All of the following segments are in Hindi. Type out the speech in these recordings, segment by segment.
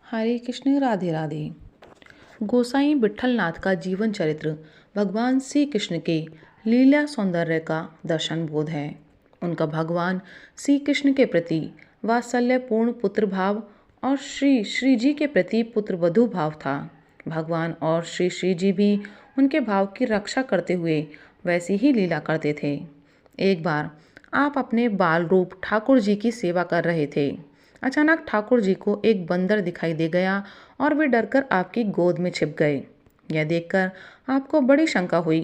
हरे कृष्ण राधे राधे। गोसाई विट्ठलनाथ का जीवन चरित्र भगवान श्री कृष्ण के लीला सौंदर्य का दर्शन बोध है। उनका भगवान श्री कृष्ण के प्रति वात्सल्यपूर्ण पुत्र भाव और श्री श्री जी के प्रति पुत्र वधू भाव था। भगवान और श्री श्री जी भी उनके भाव की रक्षा करते हुए वैसी ही लीला करते थे। एक बार आप अपने बाल रूप ठाकुर जी की सेवा कर रहे थे। अचानक ठाकुर जी को एक बंदर दिखाई दे गया और वे डरकर आपकी गोद में छिप गए। यह देखकर आपको बड़ी शंका हुई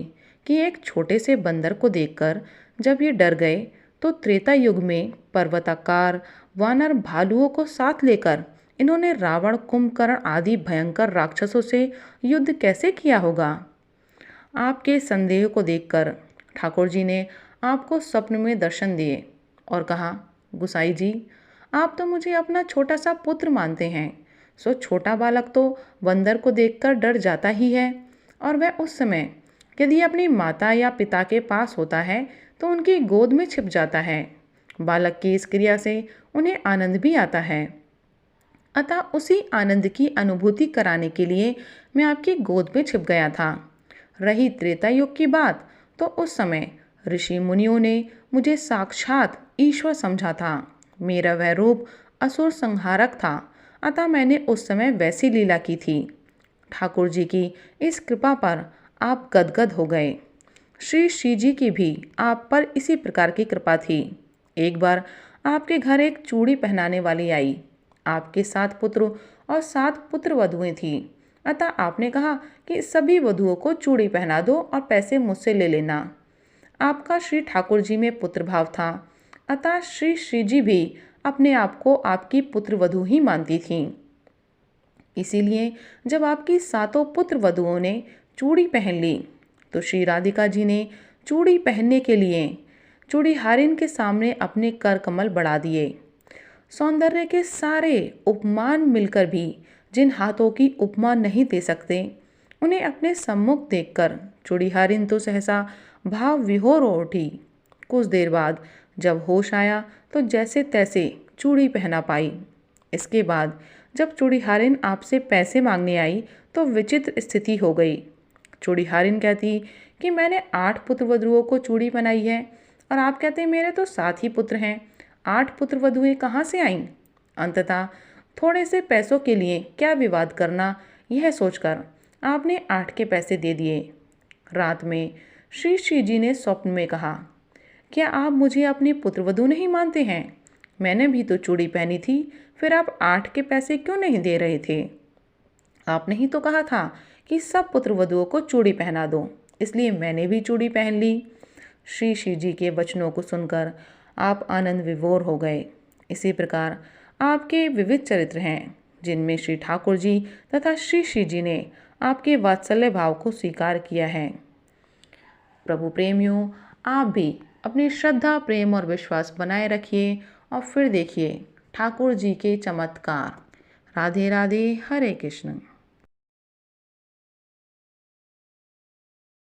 कि एक छोटे से बंदर को देखकर जब ये डर गए तो त्रेता युग में पर्वताकार वानर भालुओं को साथ लेकर इन्होंने रावण कुंभकर्ण आदि भयंकर राक्षसों से युद्ध कैसे किया होगा। आपके संदेह को देखकर ठाकुर जी ने आपको स्वप्न में दर्शन दिए और कहा, गुसाई जी, आप तो मुझे अपना छोटा सा पुत्र मानते हैं, सो छोटा बालक तो बंदर को देखकर डर जाता ही है और वह उस समय यदि अपनी माता या पिता के पास होता है तो उनकी गोद में छिप जाता है। बालक की इस क्रिया से उन्हें आनंद भी आता है। अतः उसी आनंद की अनुभूति कराने के लिए मैं आपकी गोद में छिप गया था। रही त्रेता युग की बात, तो उस समय ऋषि मुनियों ने मुझे साक्षात ईश्वर समझा था। मेरा वह रूप असुर संहारक था, अतः मैंने उस समय वैसी लीला की थी। ठाकुर जी की इस कृपा पर आप गदगद हो गए। श्री श्री जी की भी आप पर इसी प्रकार की कृपा थी। एक बार आपके घर एक चूड़ी पहनाने वाली आई। आपके 7 पुत्र और 7 पुत्र वधुएं थीं। अतः आपने कहा कि सभी वधुओं को चूड़ी पहना दो और पैसे मुझसे ले लेना। आपका श्री ठाकुर जी में पुत्र भाव था, अतः श्री श्री जी भी अपने आप को आपकी पुत्र वधु ही मानती थीं। इसीलिए जब आपकी 7 पुत्र वधुओं ने चूड़ी पहन ली तो श्री राधिका जी ने चूड़ी पहनने के लिए चूड़ीहारिन के सामने अपने कर कमल बढ़ा दिए। सौंदर्य के सारे उपमान मिलकर भी जिन हाथों की उपमा नहीं दे सकते, उन्हें अपने सम्मुख देखकर चूड़ीहारिन तो सहसा भाव विभोर हो उठी। कुछ देर बाद जब होश आया तो जैसे तैसे चूड़ी पहना पाई। इसके बाद जब चूड़ीहारिन आपसे पैसे मांगने आई तो विचित्र स्थिति हो गई। चूड़ीहारिन कहती कि मैंने 8 पुत्र वधुओं को चूड़ी पहनाई है और आप कहते मेरे तो 7 ही पुत्र हैं, 8 पुत्र वधुएं कहाँ से आईं। अंततः थोड़े से पैसों के लिए क्या विवाद करना, यह सोचकर आपने 8 के पैसे दे दिए। रात में श्री श्री जी ने स्वप्न में कहा, क्या आप मुझे अपनी पुत्रवधू नहीं मानते हैं? मैंने भी तो चूड़ी पहनी थी, फिर आप 8 के पैसे क्यों नहीं दे रहे थे? आपने ही तो कहा था कि सब पुत्रवधुओं को चूड़ी पहना दो, इसलिए मैंने भी चूड़ी पहन ली। श्री श्री जी के वचनों को सुनकर आप आनंद विभोर हो गए। इसी प्रकार आपके विविध चरित्र हैं, जिनमें श्री ठाकुर जी तथा श्री श्री जी ने आपके वात्सल्य भाव को स्वीकार किया है। प्रभु प्रेमियों, आप भी अपनी श्रद्धा, प्रेम और विश्वास बनाए रखिए और फिर देखिए ठाकुर जी के चमत्कार। राधे राधे। हरे कृष्ण।